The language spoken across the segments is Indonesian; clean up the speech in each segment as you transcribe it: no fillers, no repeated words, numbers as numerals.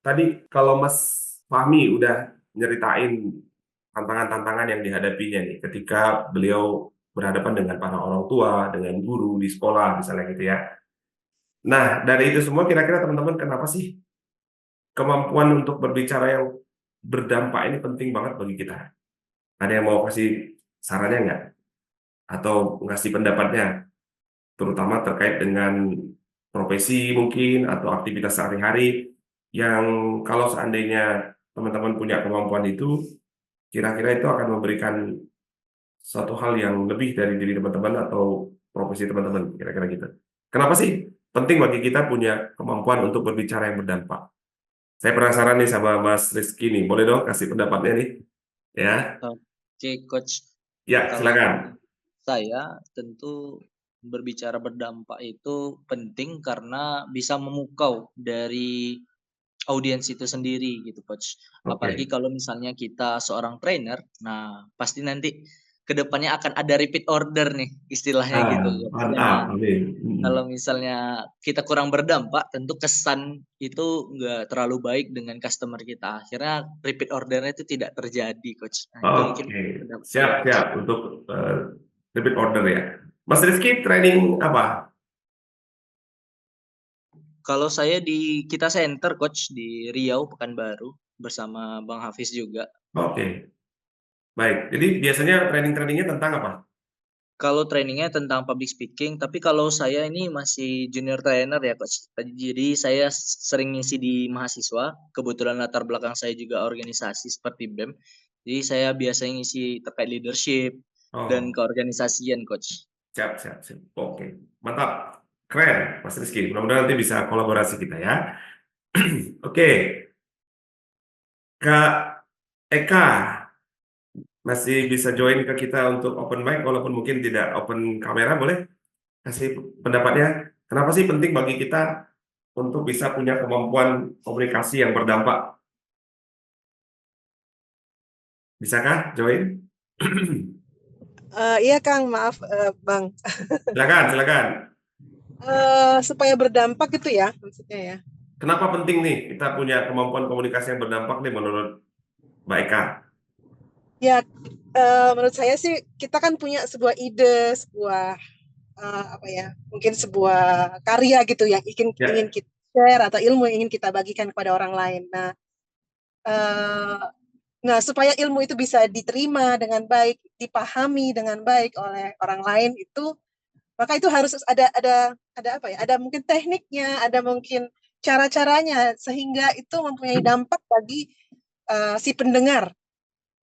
tadi kalau Mas Fahmi udah nyeritain tantangan-tantangan yang dihadapinya nih ketika beliau berhadapan dengan para orang tua, dengan guru di sekolah misalnya gitu ya. Nah, dari itu semua kira-kira teman-teman kenapa sih kemampuan untuk berbicara yang berdampak ini penting banget bagi kita? Ada yang mau kasih sarannya nggak? Atau ngasih pendapatnya, terutama terkait dengan profesi mungkin atau aktivitas sehari-hari yang kalau seandainya teman-teman punya kemampuan itu, kira-kira itu akan memberikan suatu hal yang lebih dari diri teman-teman atau profesi teman-teman, kira-kira gitu. Kenapa sih penting bagi kita punya kemampuan untuk berbicara yang berdampak? Saya penasaran nih sama Mas Rizky nih, boleh dong kasih pendapatnya nih? Ya, Oke, Coach. ya Kalau silakan. saya tentu berbicara berdampak itu penting karena bisa memukau dari audiens itu sendiri gitu, Coach. Apalagi Oke. kalau misalnya kita seorang trainer, nah pasti nanti ke depannya akan ada repeat order nih istilahnya gitu, Ah, Coach. mantap, Nah, amin. kalau misalnya kita kurang berdampak, tentu kesan itu nggak terlalu baik dengan customer kita. Akhirnya repeat order-nya itu tidak terjadi, Coach. Nah, itu mungkin Oke, pendapat saya, Coach. siap-siap untuk repeat order ya. Mas Rizky training apa? Kalau saya di Kita Center, Coach, di Riau, Pekanbaru, bersama Bang Hafiz juga. Oke, baik. Jadi biasanya training-trainingnya tentang apa? Kalau trainingnya tentang public speaking, tapi kalau saya ini masih junior trainer ya, Coach. Jadi saya sering ngisi di mahasiswa, kebetulan latar belakang saya juga organisasi seperti BEM. Jadi saya biasanya ngisi terkait leadership dan Oh, keorganisasian, Coach. siap, siap, siap. Oke, mantap. Keren, Mas Rizky. Mudah-mudahan nanti bisa kolaborasi kita ya. Oke, Kak Eka masih bisa join ke kita untuk open mic walaupun mungkin tidak open kamera, boleh kasih pendapatnya? Kenapa sih penting bagi kita untuk bisa punya kemampuan komunikasi yang berdampak? Bisakah join? Iya Kang, maaf Bang. Silakan, silakan. Supaya berdampak gitu ya maksudnya ya. Kenapa penting nih kita punya kemampuan komunikasi yang berdampak nih menurut Mbak Eka? Ya, menurut saya sih kita kan punya sebuah ide, sebuah apa ya, mungkin sebuah karya gitu yang ingin Ya, kita share atau ilmu yang ingin kita bagikan kepada orang lain. Eh, nah supaya ilmu itu bisa diterima dengan baik, dipahami dengan baik oleh orang lain itu, maka itu harus ada apa ya? Ada mungkin tekniknya, ada mungkin cara-caranya sehingga itu mempunyai dampak bagi si pendengar.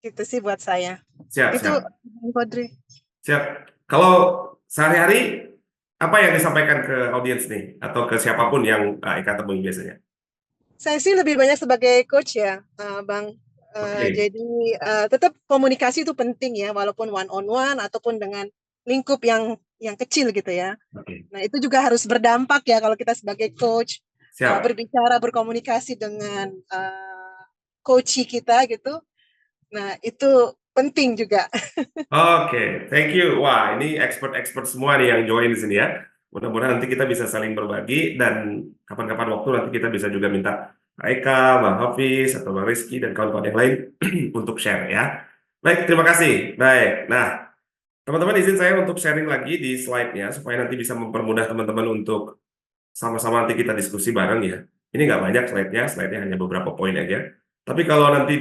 Gitu sih buat saya. siap, Itu siap, Kodri. siap. Kalau sehari-hari apa yang disampaikan ke audiens nih atau ke siapapun yang Mbak Eka temui biasanya? Saya sih lebih banyak sebagai coach ya, Bang. Oke, Jadi tetap komunikasi itu penting ya, walaupun one on one ataupun dengan lingkup yang kecil gitu ya. oke, Nah itu juga harus berdampak ya kalau kita sebagai coach siap. berbicara berkomunikasi dengan coachee kita gitu. Nah itu penting juga. Oke, thank you. Wah, ini expert-expert semua nih yang join di sini ya. Mudah-mudahan nanti kita bisa saling berbagi dan kapan-kapan waktu nanti kita bisa juga minta Kak Eka, Bang Hafiz, atau Bang Rizky, dan kawan-kawan yang lain untuk share ya. Baik, terima kasih. Baik, nah teman-teman izin saya untuk sharing lagi di slide-nya supaya nanti bisa mempermudah teman-teman untuk sama-sama nanti kita diskusi bareng ya. Ini nggak banyak slide-nya, slide-nya hanya beberapa poin aja. Tapi kalau nanti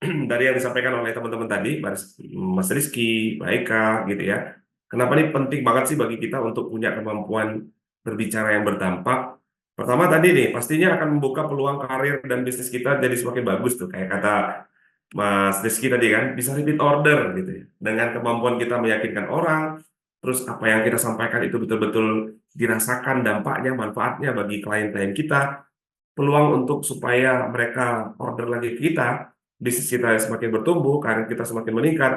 dari yang disampaikan oleh teman-teman tadi, Mas Rizky, Mbak Eka, gitu ya. Kenapa ini penting banget sih bagi kita untuk punya kemampuan berbicara yang berdampak? Pertama tadi nih, pastinya akan membuka peluang karir dan bisnis kita jadi semakin bagus tuh. Kayak kata Mas Rizky tadi kan, bisa repeat order gitu ya. Dengan kemampuan kita meyakinkan orang, terus apa yang kita sampaikan itu betul-betul dirasakan dampaknya, manfaatnya bagi klien-klien kita, peluang untuk supaya mereka order lagi ke kita, bisnis kita semakin bertumbuh, karir kita semakin meningkat,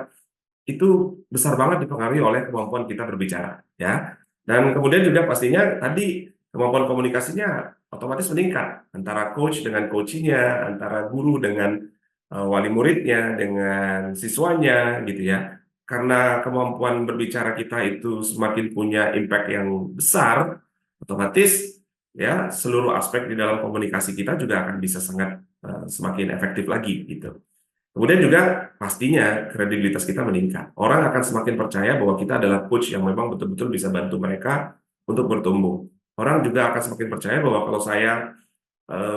itu besar banget dipengaruhi oleh kemampuan kita berbicara, ya. Dan kemudian juga pastinya tadi kemampuan komunikasinya otomatis meningkat antara coach dengan coachingnya, antara guru dengan wali muridnya, dengan siswanya, gitu ya. Karena kemampuan berbicara kita itu semakin punya impact yang besar, otomatis ya seluruh aspek di dalam komunikasi kita juga akan bisa sangat semakin efektif lagi gitu. Kemudian juga pastinya kredibilitas kita meningkat. Orang akan semakin percaya bahwa kita adalah coach yang memang betul-betul bisa bantu mereka untuk bertumbuh. Orang juga akan semakin percaya bahwa kalau saya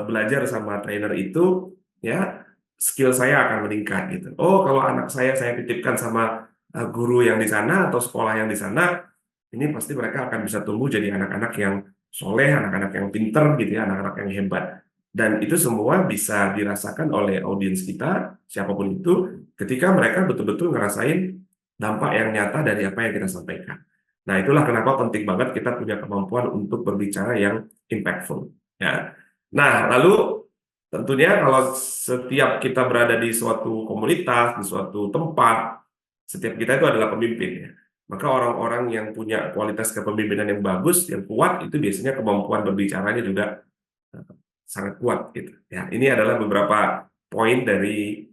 belajar sama trainer itu, ya skill saya akan meningkat gitu. Oh, kalau anak saya titipkan sama guru yang di sana atau sekolah yang di sana, ini pasti mereka akan bisa tumbuh jadi anak-anak yang soleh, anak-anak yang pinter gitu ya, anak-anak yang hebat. Dan itu semua bisa dirasakan oleh audiens kita, siapapun itu, ketika mereka betul-betul ngerasain dampak yang nyata dari apa yang kita sampaikan. Nah, itulah kenapa penting banget kita punya kemampuan untuk berbicara yang impactful. Ya. Nah, lalu tentunya kalau setiap kita berada di suatu komunitas, di suatu tempat, setiap kita itu adalah pemimpin ya. Maka orang-orang yang punya kualitas kepemimpinan yang bagus, yang kuat, itu biasanya kemampuan berbicaranya juga sangat kuat gitu. Ya, ini adalah beberapa poin dari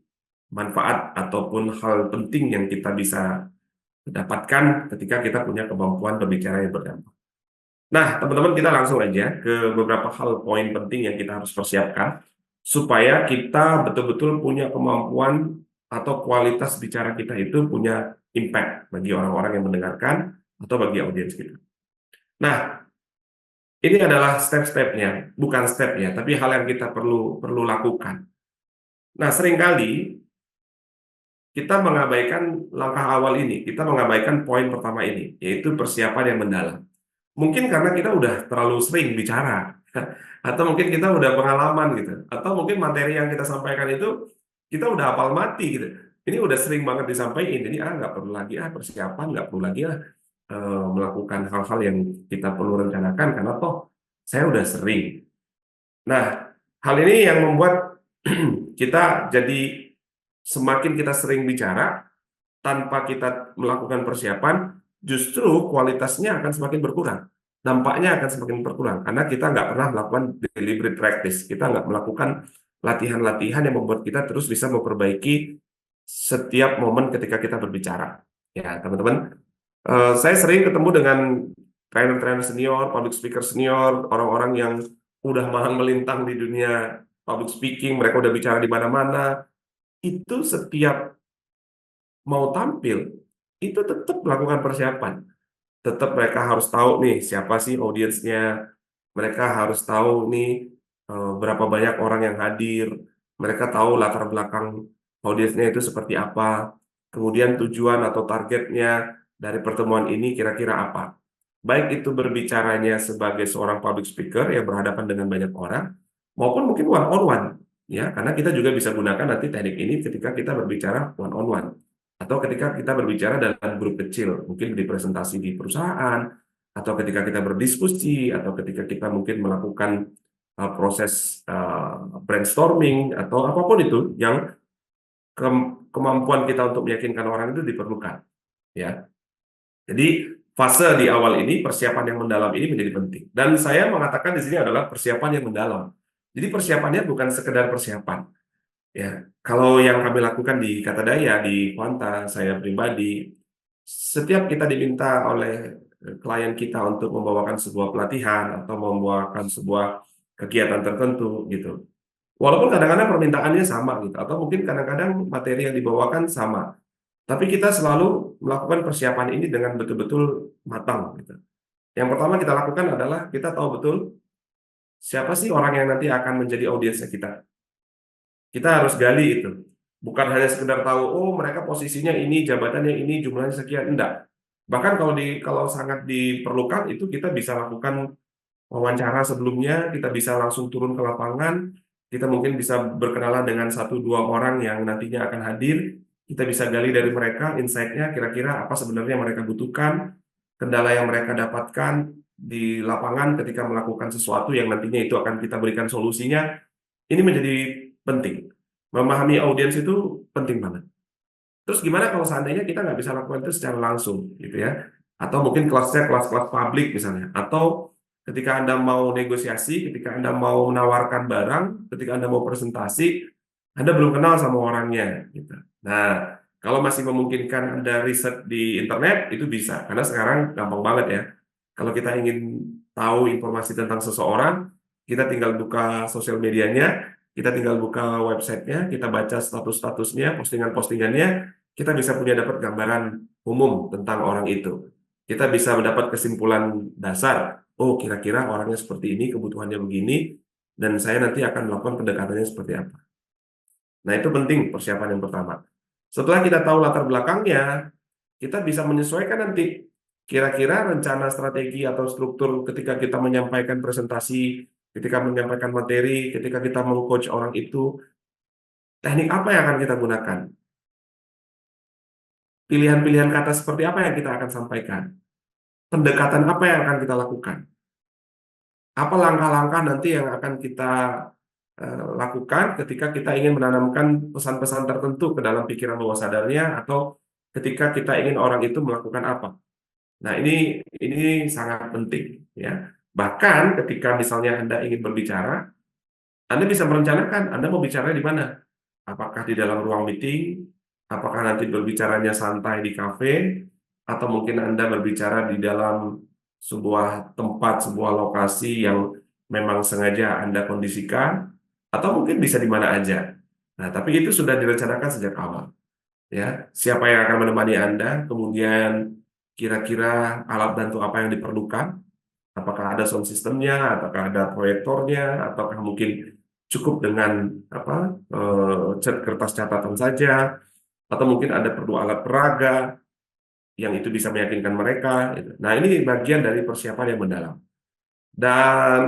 manfaat ataupun hal penting yang kita bisa dapatkan ketika kita punya kemampuan berbicara yang berdampak. Nah, teman-teman, kita langsung aja ke beberapa hal poin penting yang kita harus persiapkan supaya kita betul-betul punya kemampuan atau kualitas bicara kita itu punya impact bagi orang-orang yang mendengarkan atau bagi audiens kita. Nah, ini adalah step-stepnya, bukan stepnya, tapi hal yang kita perlu lakukan. Nah, seringkali kita mengabaikan langkah awal ini, kita mengabaikan poin pertama ini, yaitu persiapan yang mendalam. Mungkin karena kita udah terlalu sering bicara, atau mungkin kita udah pengalaman gitu, atau mungkin materi yang kita sampaikan itu kita udah hafal mati gitu. Ini udah sering banget disampaikan, jadi nggak perlu lagi persiapan, nggak perlu lagi melakukan hal-hal yang kita perlu rencanakan karena toh saya udah sering. Nah, hal ini yang membuat kita jadi semakin kita sering bicara tanpa kita melakukan persiapan, justru kualitasnya akan semakin berkurang. Dampaknya akan semakin berkurang karena kita nggak pernah melakukan deliberate practice. Kita nggak melakukan latihan-latihan yang membuat kita terus bisa memperbaiki setiap momen ketika kita berbicara. Ya, teman-teman, saya sering ketemu dengan trainer-trainer senior, public speaker senior, orang-orang yang udah malang melintang di dunia public speaking, mereka udah bicara di mana-mana. Itu setiap mau tampil, itu tetap melakukan persiapan. Tetap mereka harus tahu nih siapa sih audiensnya, mereka harus tahu nih berapa banyak orang yang hadir, mereka tahu latar belakang audiensnya itu seperti apa, kemudian tujuan atau targetnya dari pertemuan ini kira-kira apa. Baik itu berbicaranya sebagai seorang public speaker yang berhadapan dengan banyak orang, maupun mungkin one on one, ya, karena kita juga bisa gunakan nanti teknik ini ketika kita berbicara one on one. Atau ketika kita berbicara dalam grup kecil, mungkin di presentasi di perusahaan, atau ketika kita berdiskusi, atau ketika kita mungkin melakukan proses brainstorming, atau apapun itu yang kemampuan kita untuk meyakinkan orang itu diperlukan. Ya, jadi fase di awal ini, persiapan yang mendalam ini menjadi penting. Dan saya mengatakan di sini adalah persiapan yang mendalam. Jadi persiapannya bukan sekedar persiapan. Ya, kalau yang kami lakukan di Kata Daya, di Quanta, saya pribadi, setiap kita diminta oleh klien kita untuk membawakan sebuah pelatihan atau membawakan sebuah kegiatan tertentu gitu. Walaupun kadang-kadang permintaannya sama gitu, atau mungkin kadang-kadang materi yang dibawakan sama, tapi kita selalu melakukan persiapan ini dengan betul-betul matang gitu. Yang pertama kita lakukan adalah kita tahu betul siapa sih orang yang nanti akan menjadi audiensnya kita. Kita harus gali itu. Bukan hanya sekedar tahu, oh mereka posisinya ini, jabatannya ini, jumlahnya sekian, enggak. Bahkan kalau sangat diperlukan itu kita bisa lakukan wawancara sebelumnya, kita bisa langsung turun ke lapangan, kita mungkin bisa berkenalan dengan 1-2 orang yang nantinya akan hadir, kita bisa gali dari mereka insight-nya kira-kira apa sebenarnya mereka butuhkan, kendala yang mereka dapatkan di lapangan ketika melakukan sesuatu yang nantinya itu akan kita berikan solusinya. Ini menjadi penting. Memahami audiens itu penting banget. Terus gimana kalau seandainya kita nggak bisa lakukan itu secara langsung, gitu ya? Atau mungkin kelasnya kelas-kelas publik misalnya. Atau ketika Anda mau negosiasi, ketika Anda mau menawarkan barang, ketika Anda mau presentasi, Anda belum kenal sama orangnya, gitu. Nah, kalau masih memungkinkan Anda riset di internet, itu bisa. Karena sekarang gampang banget ya. Kalau kita ingin tahu informasi tentang seseorang, kita tinggal buka sosial medianya, kita tinggal buka websitenya, kita baca status-statusnya, postingan-postingannya, kita bisa punya dapat gambaran umum tentang orang itu. Kita bisa mendapat kesimpulan dasar, oh kira-kira orangnya seperti ini, kebutuhannya begini, dan saya nanti akan melakukan pendekatannya seperti apa. Nah, itu penting persiapan yang pertama. Setelah kita tahu latar belakangnya, kita bisa menyesuaikan nanti kira-kira rencana strategi atau struktur ketika kita menyampaikan presentasi, ketika menyampaikan materi, ketika kita meng-coach orang itu, teknik apa yang akan kita gunakan? Pilihan-pilihan kata seperti apa yang kita akan sampaikan? Pendekatan apa yang akan kita lakukan? Apa langkah-langkah nanti yang akan kita lakukan ketika kita ingin menanamkan pesan-pesan tertentu ke dalam pikiran bawah sadarnya atau ketika kita ingin orang itu melakukan apa. Nah, ini sangat penting ya. Bahkan ketika misalnya Anda ingin berbicara, Anda bisa merencanakan Anda mau bicara di mana. Apakah di dalam ruang meeting, apakah nanti berbicaranya santai di kafe, atau mungkin Anda berbicara di dalam sebuah tempat, sebuah lokasi yang memang sengaja Anda kondisikan, atau mungkin bisa di mana aja. Nah, tapi itu sudah direncanakan sejak awal. Ya, siapa yang akan menemani Anda, kemudian kira-kira alat bantu apa yang diperlukan, apakah ada sound systemnya, apakah ada proyektornya, ataukah mungkin cukup dengan kertas catatan saja, atau mungkin ada perlu alat peraga yang itu bisa meyakinkan mereka. Gitu. Nah, ini bagian dari persiapan yang mendalam. Dan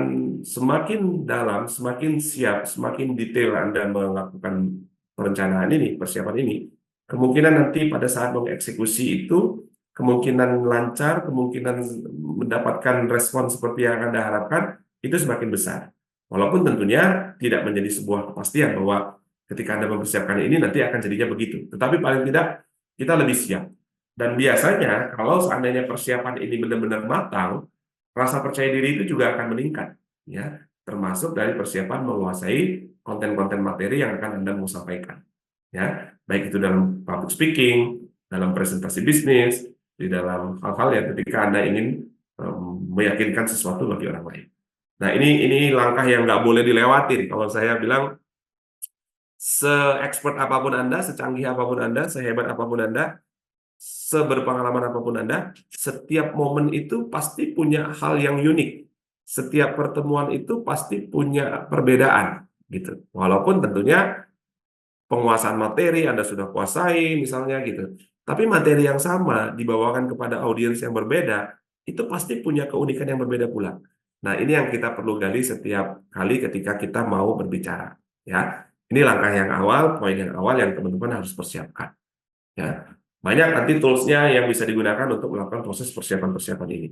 semakin dalam, semakin siap, semakin detail Anda melakukan perencanaan ini, persiapan ini, kemungkinan nanti pada saat mengeksekusi itu, kemungkinan lancar, kemungkinan mendapatkan respon seperti yang Anda harapkan, itu semakin besar. Walaupun tentunya tidak menjadi sebuah kepastian bahwa ketika Anda mempersiapkan ini, nanti akan jadinya begitu. Tetapi paling tidak, kita lebih siap. Dan biasanya, kalau seandainya persiapan ini benar-benar matang, rasa percaya diri itu juga akan meningkat, ya, termasuk dari persiapan menguasai konten-konten materi yang akan Anda mau sampaikan, ya, baik itu dalam public speaking, dalam presentasi bisnis, di dalam hal-hal yang ketika Anda ingin meyakinkan sesuatu bagi orang lain. Nah, ini langkah yang nggak boleh dilewatin. Kalau saya bilang, se-expert apapun Anda, secanggih apapun Anda, sehebat apapun Anda, seberpengalaman apapun Anda, setiap momen itu pasti punya hal yang unik. Setiap pertemuan itu pasti punya perbedaan, gitu. Walaupun tentunya penguasaan materi Anda sudah kuasai, misalnya gitu. Tapi materi yang sama dibawakan kepada audiens yang berbeda, itu pasti punya keunikan yang berbeda pula. Nah, ini yang kita perlu gali setiap kali ketika kita mau berbicara. Ya, ini langkah yang awal, poin yang awal yang teman-teman harus persiapkan. Ya, banyak nanti tools-nya yang bisa digunakan untuk melakukan proses persiapan-persiapan ini.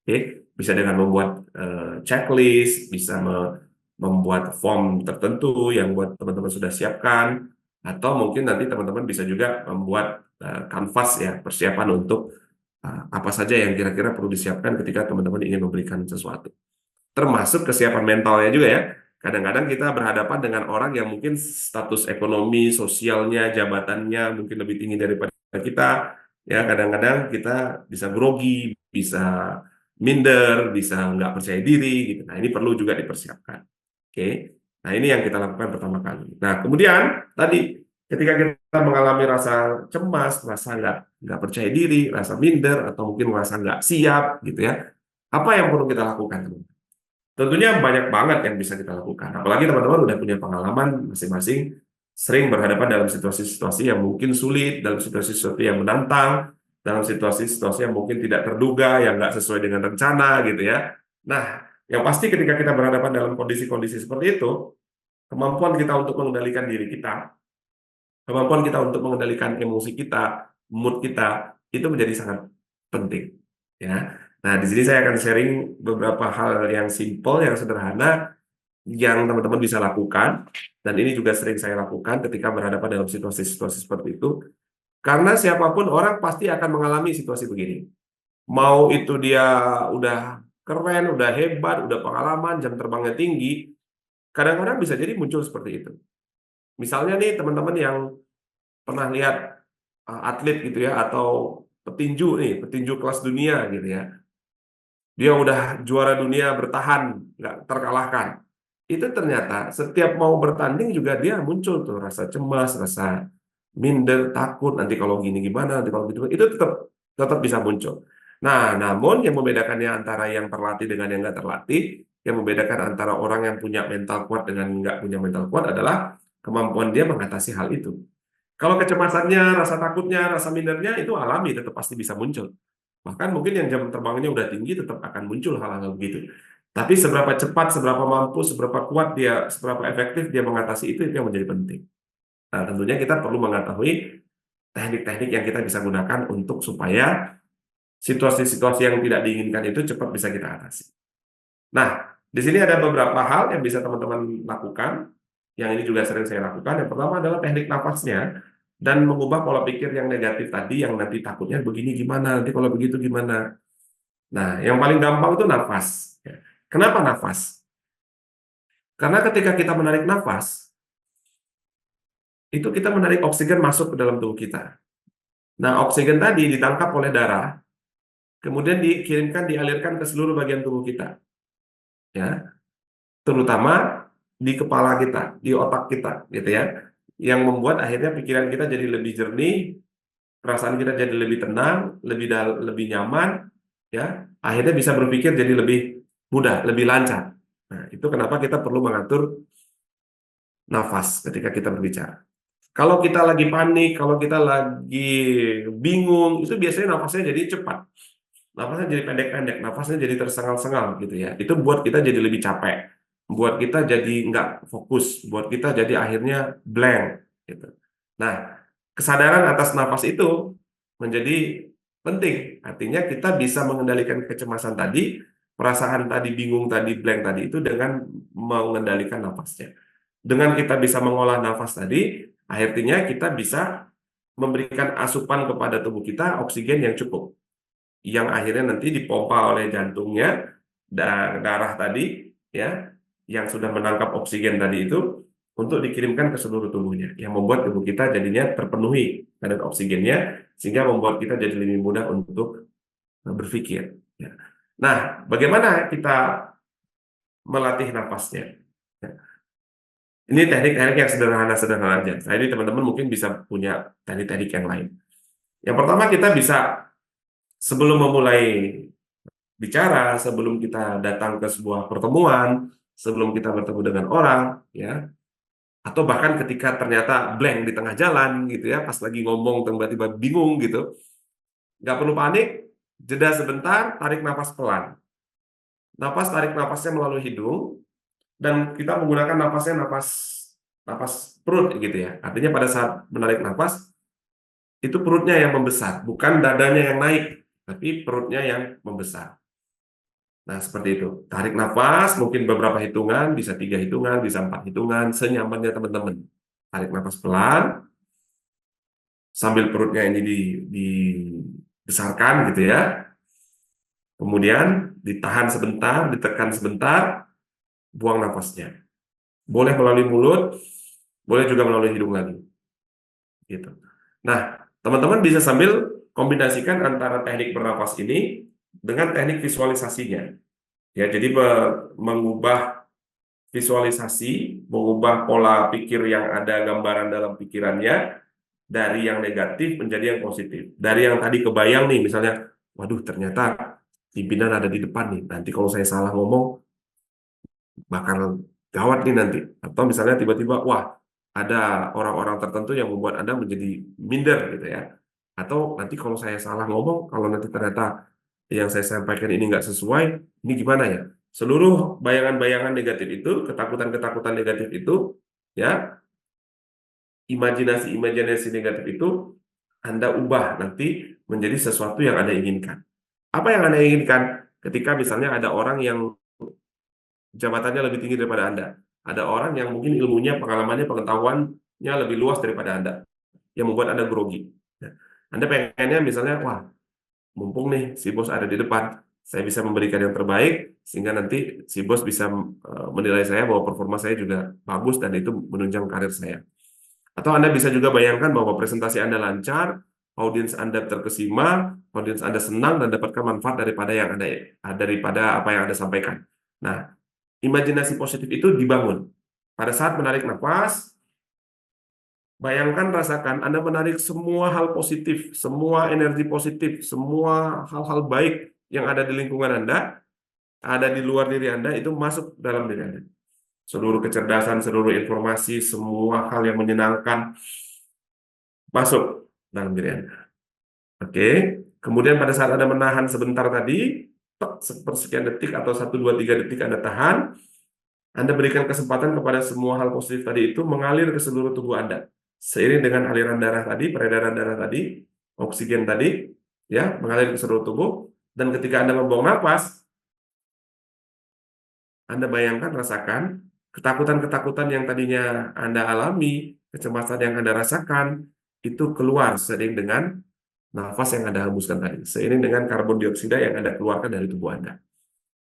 Oke, bisa dengan membuat checklist, bisa membuat form tertentu yang buat teman-teman sudah siapkan, atau mungkin nanti teman-teman bisa juga membuat canvas ya, persiapan untuk apa saja yang kira-kira perlu disiapkan ketika teman-teman ingin memberikan sesuatu. Termasuk kesiapan mentalnya juga ya. Kadang-kadang kita berhadapan dengan orang yang mungkin status ekonomi, sosialnya, jabatannya mungkin lebih tinggi daripada kita. Ya, kadang-kadang kita bisa grogi, bisa minder, bisa nggak percaya diri, gitu. Nah, ini perlu juga dipersiapkan. Oke. Nah, ini yang kita lakukan pertama kali. Nah, kemudian tadi ketika kita mengalami rasa cemas, rasa nggak percaya diri, rasa minder, atau mungkin merasa nggak siap, gitu ya. Apa yang perlu kita lakukan, teman? Tentunya banyak banget yang bisa kita lakukan. Apalagi teman-teman udah punya pengalaman masing-masing, sering berhadapan dalam situasi-situasi yang mungkin sulit, dalam situasi-situasi yang menantang, dalam situasi-situasi yang mungkin tidak terduga, yang nggak sesuai dengan rencana gitu ya. Nah, yang pasti ketika kita berhadapan dalam kondisi-kondisi seperti itu, kemampuan kita untuk mengendalikan diri kita, kemampuan kita untuk mengendalikan emosi kita, mood kita, itu menjadi sangat penting. Ya. Nah, di sini saya akan sharing beberapa hal yang simple, yang sederhana, yang teman-teman bisa lakukan, dan ini juga sering saya lakukan ketika berhadapan dalam situasi-situasi seperti itu, karena siapapun orang pasti akan mengalami situasi begini. Mau itu dia udah keren, udah hebat, udah pengalaman, jam terbangnya tinggi, kadang-kadang bisa jadi muncul seperti itu. Misalnya nih teman-teman yang pernah lihat atlet gitu ya, atau petinju nih, petinju kelas dunia gitu ya. dia udah juara dunia bertahan, nggak terkalahkan. Itu ternyata setiap mau bertanding juga dia muncul tuh rasa cemas, rasa minder, takut, nanti kalau gini gimana, nanti kalau gitu, itu tetap tetap bisa muncul. Nah, namun yang membedakannya antara yang terlatih dengan yang nggak terlatih, yang membedakan antara orang yang punya mental kuat dengan nggak punya mental kuat adalah kemampuan dia mengatasi hal itu. Kalau kecemasannya, rasa takutnya, rasa mindernya itu alami, tetap pasti bisa muncul. Bahkan mungkin yang jam terbangnya udah tinggi tetap akan muncul hal-hal begitu. Tapi seberapa cepat, seberapa mampu, seberapa kuat dia, seberapa efektif dia mengatasi itu yang menjadi penting. Nah, tentunya kita perlu mengetahui teknik-teknik yang kita bisa gunakan untuk supaya situasi-situasi yang tidak diinginkan itu cepat bisa kita atasi. Nah, di sini ada beberapa hal yang bisa teman-teman lakukan, yang ini juga sering saya lakukan. Yang pertama adalah teknik nafasnya, dan mengubah pola pikir yang negatif tadi, yang nanti takutnya begini gimana, nanti kalau begitu gimana. Nah, yang paling gampang itu nafas. Ya. Kenapa nafas? Karena ketika kita menarik nafas, itu kita menarik oksigen masuk ke dalam tubuh kita. Nah, oksigen tadi ditangkap oleh darah, kemudian dikirimkan, dialirkan ke seluruh bagian tubuh kita. Ya, terutama di kepala kita, di otak kita, gitu ya. Yang membuat akhirnya pikiran kita jadi lebih jernih, perasaan kita jadi lebih tenang, lebih nyaman, ya. Akhirnya bisa berpikir jadi lebih mudah, lebih lancar. Nah, itu kenapa kita perlu mengatur nafas ketika kita berbicara. Kalau kita lagi panik, kalau kita lagi bingung, itu biasanya nafasnya jadi cepat. Nafasnya jadi pendek-pendek, nafasnya jadi tersengal-sengal gitu ya. Itu buat kita jadi lebih capek, buat kita jadi nggak fokus, buat kita jadi akhirnya blank gitu. Nah, kesadaran atas nafas itu menjadi penting. Artinya kita bisa mengendalikan kecemasan tadi, perasaan tadi bingung tadi, blank tadi itu dengan mengendalikan nafasnya. Dengan kita bisa mengolah nafas tadi, akhirnya kita bisa memberikan asupan kepada tubuh kita oksigen yang cukup, yang akhirnya nanti dipompa oleh jantungnya, darah tadi ya, yang sudah menangkap oksigen tadi itu untuk dikirimkan ke seluruh tubuhnya, yang membuat tubuh kita jadinya terpenuhi dengan oksigennya, sehingga membuat kita jadi lebih mudah untuk berpikir ya. Nah, bagaimana kita melatih nafasnya? Ini teknik-teknik yang sederhana-sederhana aja. Nah, ini teman-teman mungkin bisa punya teknik-teknik yang lain. Yang pertama, kita bisa sebelum memulai bicara, sebelum kita datang ke sebuah pertemuan, sebelum kita bertemu dengan orang, ya, atau bahkan ketika ternyata blank di tengah jalan, gitu ya, pas lagi ngomong tiba-tiba bingung gitu, nggak perlu panik, jeda sebentar, tarik nafas pelan. Tarik nafasnya melalui hidung, dan kita menggunakan nafasnya nafas perut gitu ya. Artinya pada saat menarik nafas, itu perutnya yang membesar, bukan dadanya yang naik, tapi perutnya yang membesar. Nah, seperti itu. Tarik nafas, mungkin beberapa hitungan, bisa 3 hitungan, bisa 4 hitungan, senyamannya teman-teman. Tarik nafas pelan, sambil perutnya ini dibesarkan gitu ya. Kemudian ditahan sebentar, ditekan sebentar, buang nafasnya. Boleh melalui mulut, boleh juga melalui hidung lagi. Gitu. Nah, teman-teman bisa sambil kombinasikan antara teknik bernafas ini dengan teknik visualisasinya. Ya, jadi mengubah visualisasi, mengubah pola pikir yang ada gambaran dalam pikirannya dari yang negatif menjadi yang positif. Dari yang tadi kebayang nih, misalnya, waduh ternyata pimpinan ada di depan nih, nanti kalau saya salah ngomong bakal gawat nih nanti. Atau misalnya tiba-tiba, wah ada orang-orang tertentu yang membuat Anda menjadi minder gitu ya. Atau nanti kalau saya salah ngomong, kalau nanti ternyata yang saya sampaikan ini nggak sesuai, ini gimana ya? Seluruh bayangan-bayangan negatif itu, ketakutan-ketakutan negatif itu, ya, imajinasi-imajinasi negatif itu, Anda ubah nanti menjadi sesuatu yang Anda inginkan. Apa yang Anda inginkan? Ketika misalnya ada orang yang jabatannya lebih tinggi daripada Anda. Ada orang yang mungkin ilmunya, pengalamannya, pengetahuannya lebih luas daripada Anda, yang membuat Anda grogi. Nah, Anda pengennya misalnya, wah, mumpung nih si bos ada di depan, saya bisa memberikan yang terbaik, sehingga nanti si bos bisa menilai saya bahwa performa saya juga bagus, dan itu menunjang karir saya. Atau Anda bisa juga bayangkan bahwa presentasi Anda lancar, audiens Anda terkesima, audiens Anda senang dan dapatkan manfaat daripada apa yang Anda sampaikan. Nah, imajinasi positif itu dibangun. Pada saat menarik nafas, bayangkan, rasakan Anda menarik semua hal positif, semua energi positif, semua hal-hal baik yang ada di lingkungan Anda, ada di luar diri Anda, itu masuk dalam diri Anda. Seluruh kecerdasan, seluruh informasi, semua hal yang menyenangkan masuk dalam diri Anda. Oke, kemudian pada saat Anda menahan sebentar tadi, sepersekian detik atau 1, 2, 3 detik Anda tahan, Anda berikan kesempatan kepada semua hal positif tadi itu mengalir ke seluruh tubuh Anda. Seiring dengan aliran darah tadi, peredaran darah tadi, oksigen tadi, ya, mengalir ke seluruh tubuh, dan ketika Anda membuang nafas, Anda bayangkan, rasakan, ketakutan-ketakutan yang tadinya Anda alami, kecemasan yang Anda rasakan, itu keluar seiring dengan nafas yang Anda hembuskan tadi, seiring dengan karbon dioksida yang Anda keluarkan dari tubuh Anda.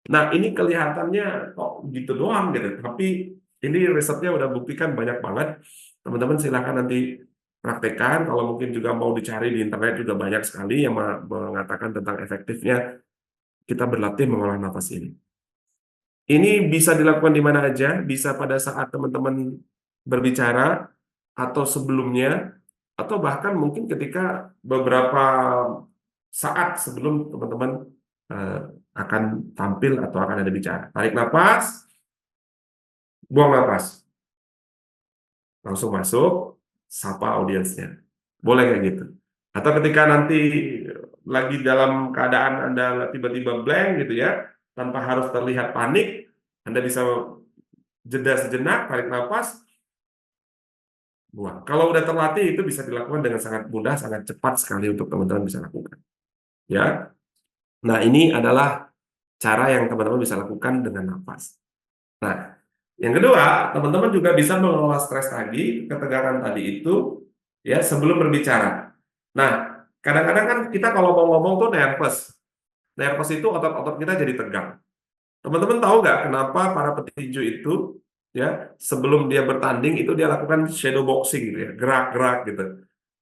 Nah, ini kelihatannya kok gitu doang gitu, tapi ini risetnya udah buktikan banyak banget. Teman-teman silakan nanti praktekkan, kalau mungkin juga mau dicari di internet juga banyak sekali yang mengatakan tentang efektifnya kita berlatih mengolah nafas ini. Ini bisa dilakukan di mana aja, bisa pada saat teman-teman berbicara, atau sebelumnya, atau bahkan mungkin ketika beberapa saat sebelum teman-teman akan tampil atau akan ada bicara. Tarik nafas, buang nafas, langsung masuk, sapa audiensnya. Boleh kayak gitu. Atau ketika nanti lagi dalam keadaan Anda tiba-tiba blank gitu ya, tanpa harus terlihat panik, Anda bisa jeda sejenak, tarik nafas, buang. Kalau udah terlatih itu bisa dilakukan dengan sangat mudah, sangat cepat sekali untuk teman-teman bisa lakukan. Ya. Nah, ini adalah cara yang teman-teman bisa lakukan dengan nafas. Nah, yang kedua, teman-teman juga bisa mengelola stres tadi, ketegangan tadi itu, ya, sebelum berbicara. Nah, kadang-kadang kan kita kalau mau ngomong tuh nervous. Nervous itu otot-otot kita jadi tegang. Teman-teman tahu nggak kenapa para petinju itu, ya, sebelum dia bertanding itu dia lakukan shadow boxing gitu ya, gerak-gerak gitu.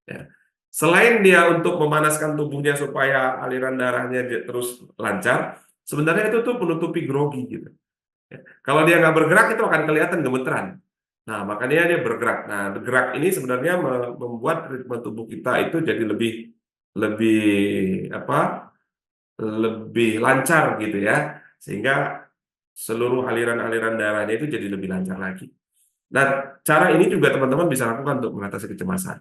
Ya. Selain dia untuk memanaskan tubuhnya supaya aliran darahnya terus lancar, sebenarnya itu tuh menutupi grogi gitu. Ya. Kalau dia nggak bergerak itu akan kelihatan gemeteran. Nah, makanya dia bergerak. Nah, gerak ini sebenarnya membuat ritme tubuh kita itu jadi lebih lebih apa? Lebih lancar gitu ya. Sehingga seluruh aliran-aliran darahnya itu jadi lebih lancar lagi. Nah, cara ini juga teman-teman bisa lakukan untuk mengatasi kecemasan.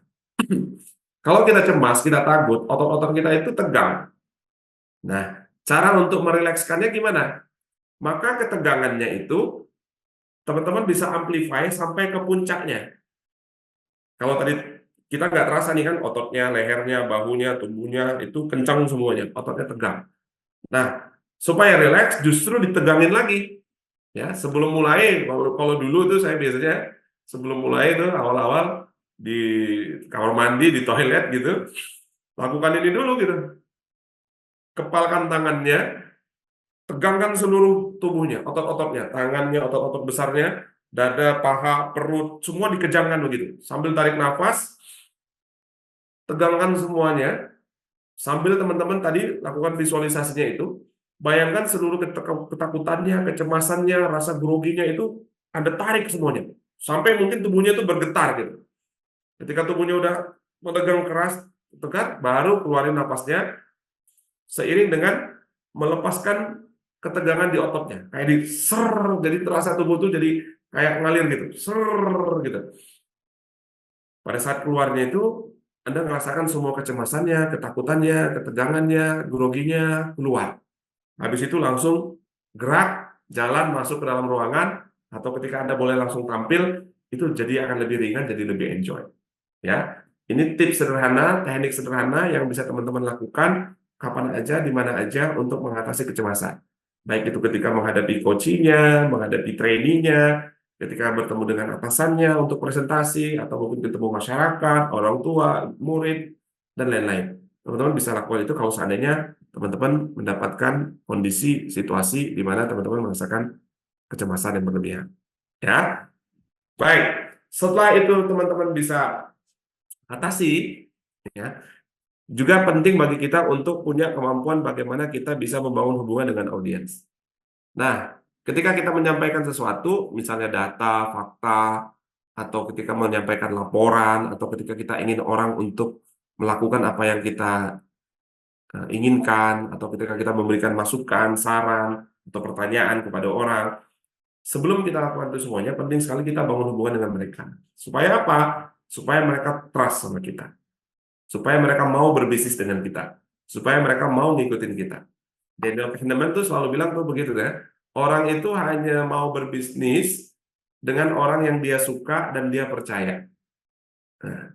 Kalau kita cemas, kita takut, otot-otot kita itu tegang. Nah, cara untuk merilekskannya gimana? Maka ketegangannya itu teman-teman bisa amplify sampai ke puncaknya. Kalau tadi kita nggak terasa nih kan ototnya, lehernya, bahunya, tubuhnya itu kencang semuanya, ototnya tegang. Nah, supaya rileks justru ditegangin lagi. Ya, sebelum mulai, kalau dulu tuh saya biasanya sebelum mulai itu awal-awal di kamar mandi, di toilet gitu, lakukan ini dulu gitu. Kepalkan tangannya, tegangkan seluruh tubuhnya, otot-ototnya, tangannya, otot-otot besarnya, dada, paha, perut, semua dikejangkan begitu. Sambil tarik nafas, tegangkan semuanya, sambil teman-teman tadi lakukan visualisasinya itu, bayangkan seluruh ketakutannya, kecemasannya, rasa groginya itu Anda tarik semuanya. Sampai mungkin tubuhnya itu bergetar gitu. Ketika tubuhnya udah menegang keras, tegar, baru keluarin napasnya, seiring dengan melepaskan ketegangan di ototnya, kayak di ser, jadi terasa tubuh tuh jadi kayak ngalir gitu, ser gitu. Pada saat keluarnya itu Anda merasakan semua kecemasannya, ketakutannya, ketegangannya, groginya keluar. Habis itu langsung gerak, jalan masuk ke dalam ruangan, atau ketika Anda boleh langsung tampil, itu jadi akan lebih ringan, jadi lebih enjoy. Ya, ini tips sederhana, teknik sederhana yang bisa teman-teman lakukan kapan aja, di mana aja untuk mengatasi kecemasan. Baik itu ketika menghadapi coaching-nya, menghadapi trainee-nya, ketika bertemu dengan atasannya untuk presentasi, atau mungkin ketemu masyarakat, orang tua, murid, dan lain-lain. Teman-teman bisa lakukan itu kalau seandainya teman-teman mendapatkan kondisi situasi di mana teman-teman merasakan kecemasan yang berlebihan. Ya, baik. Setelah itu teman-teman bisa atasi, ya. Juga penting bagi kita untuk punya kemampuan bagaimana kita bisa membangun hubungan dengan audiens. Nah, ketika kita menyampaikan sesuatu, misalnya data, fakta, atau ketika menyampaikan laporan, atau ketika kita ingin orang untuk melakukan apa yang kita inginkan, atau ketika kita memberikan masukan, saran, atau pertanyaan kepada orang, sebelum kita lakukan itu semuanya, penting sekali kita bangun hubungan dengan mereka. Supaya apa? Supaya mereka trust sama kita. Supaya mereka mau berbisnis dengan kita. Supaya mereka mau ngikutin kita. Daniel Kahneman tuh selalu bilang tuh begitu ya. Orang itu hanya mau berbisnis dengan orang yang dia suka dan dia percaya. Nah,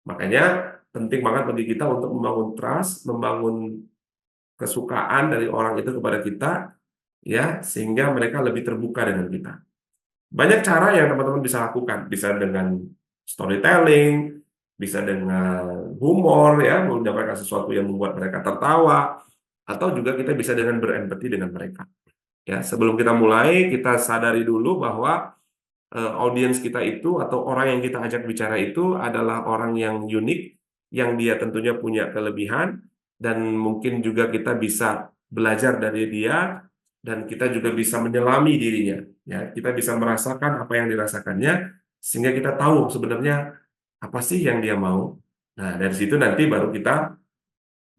makanya penting banget bagi kita untuk membangun trust, membangun kesukaan dari orang itu kepada kita, ya, sehingga mereka lebih terbuka dengan kita. Banyak cara yang teman-teman bisa lakukan, bisa dengan storytelling, bisa dengan humor, ya, menyampaikan sesuatu yang membuat mereka tertawa, atau juga kita bisa dengan berempati dengan mereka. Ya, sebelum kita mulai, kita sadari dulu bahwa audiens kita itu atau orang yang kita ajak bicara itu adalah orang yang unik, yang dia tentunya punya kelebihan, dan mungkin juga kita bisa belajar dari dia, dan kita juga bisa menyelami dirinya. Ya, kita bisa merasakan apa yang dirasakannya, sehingga kita tahu sebenarnya apa sih yang dia mau. Nah, dari situ nanti baru kita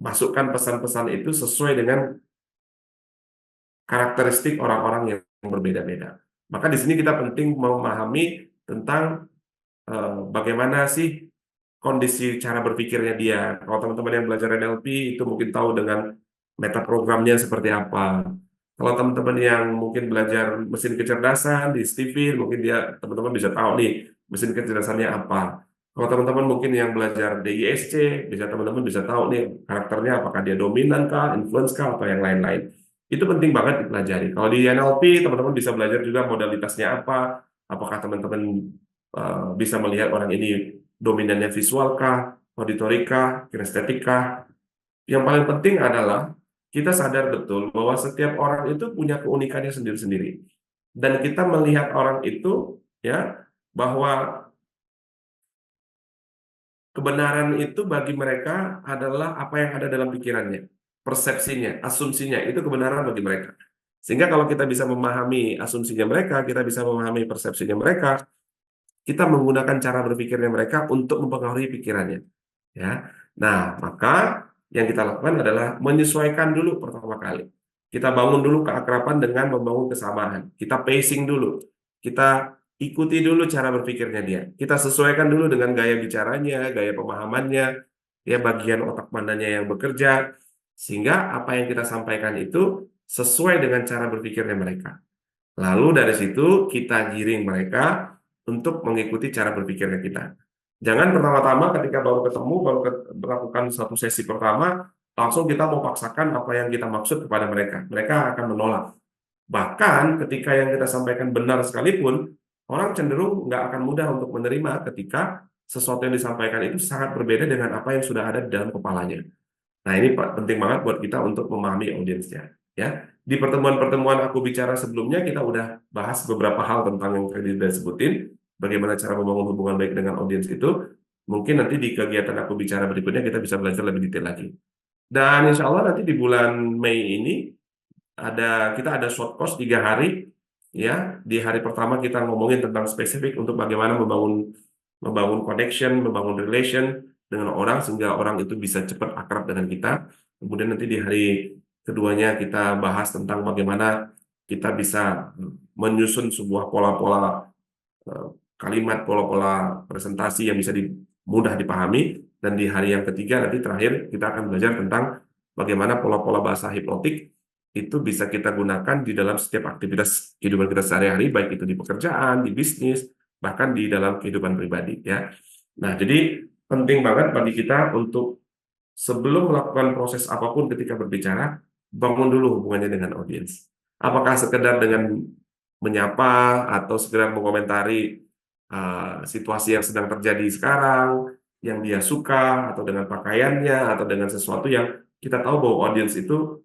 masukkan pesan-pesan itu sesuai dengan karakteristik orang-orang yang berbeda-beda. Maka di sini kita penting memahami tentang bagaimana sih kondisi cara berpikirnya dia. Kalau teman-teman yang belajar NLP itu mungkin tahu dengan meta programnya seperti apa. Kalau teman-teman yang mungkin belajar mesin kecerdasan di Stevie, mungkin teman-teman bisa tahu nih mesin kecerdasannya apa. Kalau teman-teman mungkin yang belajar DISC, teman-teman bisa tahu nih karakternya apakah dia dominan kah, influence kah, atau yang lain-lain. Itu penting banget dipelajari. Kalau di NLP, teman-teman bisa belajar juga modalitasnya apa, apakah teman-teman bisa melihat orang ini dominannya visual kah, auditory kah, kinestetik kah. Yang paling penting adalah kita sadar betul bahwa setiap orang itu punya keunikannya sendiri-sendiri. Dan kita melihat orang itu, ya, bahwa kebenaran itu bagi mereka adalah apa yang ada dalam pikirannya, persepsinya, asumsinya, itu kebenaran bagi mereka. Sehingga kalau kita bisa memahami asumsinya mereka, kita bisa memahami persepsinya mereka, kita menggunakan cara berpikirnya mereka untuk mempengaruhi pikirannya. Ya, nah maka yang kita lakukan adalah menyesuaikan dulu pertama kali. Kita bangun dulu keakraban dengan membangun kesamaan. Kita pacing dulu. Kita ikuti dulu cara berpikirnya dia. Kita sesuaikan dulu dengan gaya bicaranya, gaya pemahamannya, ya bagian otak mananya yang bekerja, sehingga apa yang kita sampaikan itu sesuai dengan cara berpikirnya mereka. Lalu dari situ kita giring mereka untuk mengikuti cara berpikirnya kita. Jangan pertama-tama ketika baru ketemu, melakukan satu sesi pertama, langsung kita mau paksakan apa yang kita maksud kepada mereka. Mereka akan menolak. Bahkan ketika yang kita sampaikan benar sekalipun, orang cenderung nggak akan mudah untuk menerima ketika sesuatu yang disampaikan itu sangat berbeda dengan apa yang sudah ada di dalam kepalanya. Nah, ini penting banget buat kita untuk memahami audiensnya. Ya, di pertemuan-pertemuan aku bicara sebelumnya kita udah bahas beberapa hal tentang yang tadi udah sebutin, bagaimana cara membangun hubungan baik dengan audiens itu. Mungkin nanti di kegiatan aku bicara berikutnya kita bisa belajar lebih detail lagi. Dan insya Allah nanti di bulan Mei ini kita ada short course 3 hari. Ya, di hari pertama kita ngomongin tentang spesifik untuk bagaimana membangun connection, membangun relation dengan orang sehingga orang itu bisa cepat akrab dengan kita. Kemudian nanti di hari keduanya kita bahas tentang bagaimana kita bisa menyusun sebuah pola-pola kalimat, pola-pola presentasi yang bisa mudah dipahami. Dan di hari yang ketiga nanti terakhir kita akan belajar tentang bagaimana pola-pola bahasa hipnotik itu bisa kita gunakan di dalam setiap aktivitas kehidupan kita sehari-hari, baik itu di pekerjaan, di bisnis, bahkan di dalam kehidupan pribadi, ya. Nah, jadi penting banget bagi kita untuk sebelum melakukan proses apapun ketika berbicara, bangun dulu hubungannya dengan audiens. Apakah sekedar dengan menyapa atau sekedar mengomentari situasi yang sedang terjadi sekarang, yang dia suka, atau dengan pakaiannya, atau dengan sesuatu yang kita tahu bahwa audiens itu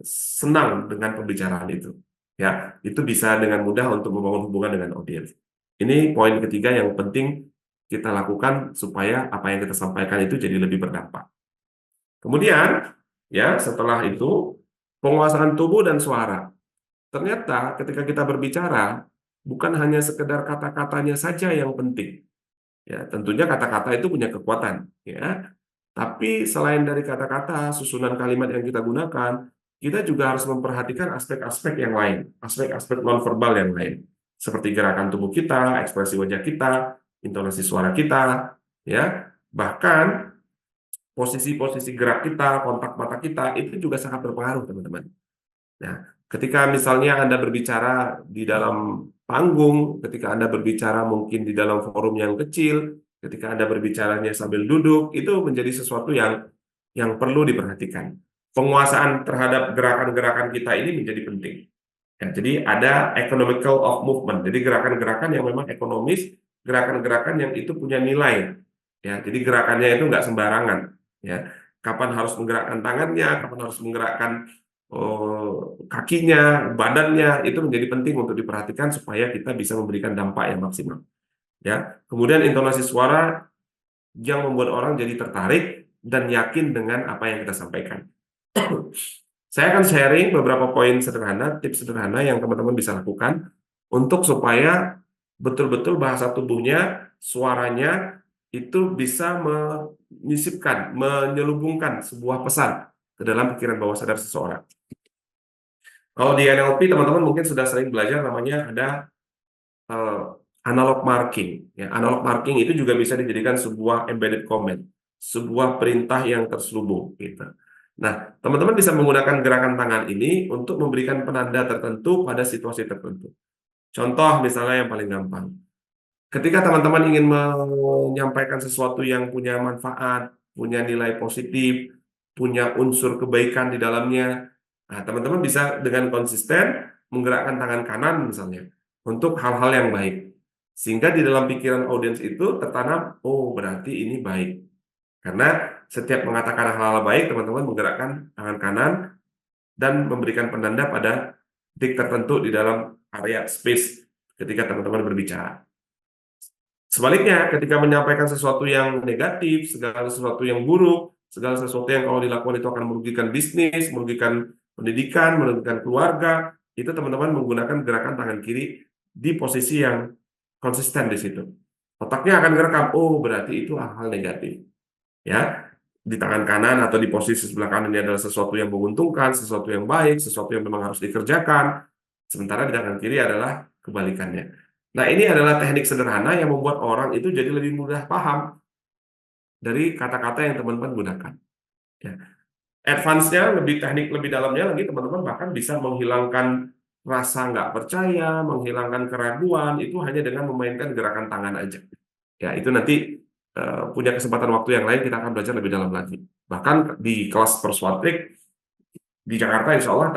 senang dengan pembicaraan itu. Ya, itu bisa dengan mudah untuk membangun hubungan dengan audiens. Ini poin ketiga yang penting kita lakukan supaya apa yang kita sampaikan itu jadi lebih berdampak. Kemudian, ya setelah itu penguasaan tubuh dan suara. Ternyata ketika kita berbicara, bukan hanya sekedar kata-katanya saja yang penting. Ya, tentunya kata-kata itu punya kekuatan, ya. Tapi selain dari kata-kata, susunan kalimat yang kita gunakan, kita juga harus memperhatikan aspek-aspek yang lain, aspek-aspek nonverbal yang lain, seperti gerakan tubuh kita, ekspresi wajah kita, intonasi suara kita, ya. Bahkan posisi-posisi gerak kita, kontak mata kita, itu juga sangat berpengaruh, teman-teman. Nah, ketika misalnya Anda berbicara di dalam panggung, ketika Anda berbicara mungkin di dalam forum yang kecil, ketika Anda berbicaranya sambil duduk, itu menjadi sesuatu yang perlu diperhatikan. Penguasaan terhadap gerakan-gerakan kita ini menjadi penting. Ya, jadi ada economical of movement, jadi gerakan-gerakan yang memang ekonomis, gerakan-gerakan yang itu punya nilai. Ya, jadi gerakannya itu nggak sembarangan. Ya, kapan harus menggerakkan tangannya, kapan harus menggerakkan kakinya, badannya, itu menjadi penting untuk diperhatikan supaya kita bisa memberikan dampak yang maksimal. Ya, kemudian intonasi suara yang membuat orang jadi tertarik dan yakin dengan apa yang kita sampaikan. Saya akan sharing beberapa poin sederhana, tips sederhana yang teman-teman bisa lakukan untuk supaya betul-betul bahasa tubuhnya, suaranya itu bisa menyisipkan, menyelubungkan sebuah pesan ke dalam pikiran bawah sadar seseorang. Kalau di NLP teman-teman mungkin sudah sering belajar namanya ada eh, analog marking. Ya, analog marking itu juga bisa dijadikan sebuah embedded command, sebuah perintah yang terselubung. Gitu. Nah, teman-teman bisa menggunakan gerakan tangan ini untuk memberikan penanda tertentu pada situasi tertentu. Contoh misalnya yang paling gampang. Ketika teman-teman ingin menyampaikan sesuatu yang punya manfaat, punya nilai positif, punya unsur kebaikan di dalamnya, nah teman-teman bisa dengan konsisten menggerakkan tangan kanan misalnya untuk hal-hal yang baik. Sehingga di dalam pikiran audiens itu tertanam, oh berarti ini baik. Karena setiap mengatakan hal-hal baik, teman-teman menggerakkan tangan kanan dan memberikan penanda pada titik tertentu di dalam area space ketika teman-teman berbicara. Sebaliknya, ketika menyampaikan sesuatu yang negatif, segala sesuatu yang buruk, segala sesuatu yang kalau dilakukan itu akan merugikan bisnis, merugikan pendidikan, merugikan keluarga, itu teman-teman menggunakan gerakan tangan kiri di posisi yang konsisten di situ. Otaknya akan merekam, oh berarti itu hal-hal negatif. Ya, di tangan kanan atau di posisi sebelah kanan ini adalah sesuatu yang menguntungkan, sesuatu yang baik, sesuatu yang memang harus dikerjakan. Sementara di tangan kiri adalah kebalikannya. Nah, ini adalah teknik sederhana yang membuat orang itu jadi lebih mudah paham dari kata-kata yang teman-teman gunakan. Ya. Advance-nya, lebih teknik, lebih dalamnya lagi, teman-teman bahkan bisa menghilangkan rasa nggak percaya, menghilangkan keraguan, itu hanya dengan memainkan gerakan tangan aja. Ya, itu nanti punya kesempatan waktu yang lain kita akan belajar lebih dalam lagi. Bahkan di kelas Persuatrik di Jakarta, insya Allah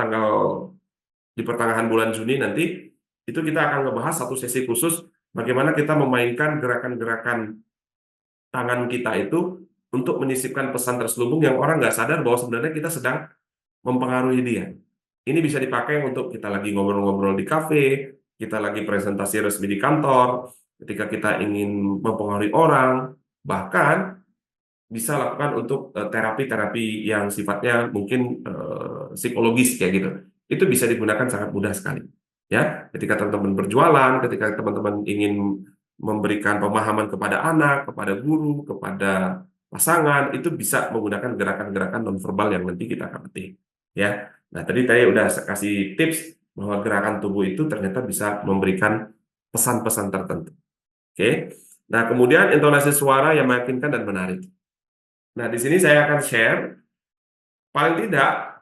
di pertengahan bulan Juni nanti, itu kita akan ngebahas satu sesi khusus bagaimana kita memainkan gerakan-gerakan tangan kita itu untuk menyisipkan pesan terselubung yang orang nggak sadar bahwa sebenarnya kita sedang mempengaruhi dia. Ini bisa dipakai untuk kita lagi ngobrol-ngobrol di kafe, kita lagi presentasi resmi di kantor, ketika kita ingin mempengaruhi orang, bahkan bisa lakukan untuk terapi-terapi yang sifatnya mungkin psikologis kayak gitu. Itu bisa digunakan sangat mudah sekali. Ya, ketika teman-teman berjualan, ketika teman-teman ingin memberikan pemahaman kepada anak, kepada guru, kepada pasangan, itu bisa menggunakan gerakan-gerakan nonverbal yang nanti kita akan petik. Ya, nah tadi saya udah kasih tips bahwa gerakan tubuh itu ternyata bisa memberikan pesan-pesan tertentu. Oke, nah kemudian intonasi suara yang meyakinkan dan menarik. Nah, di sini saya akan share, paling tidak,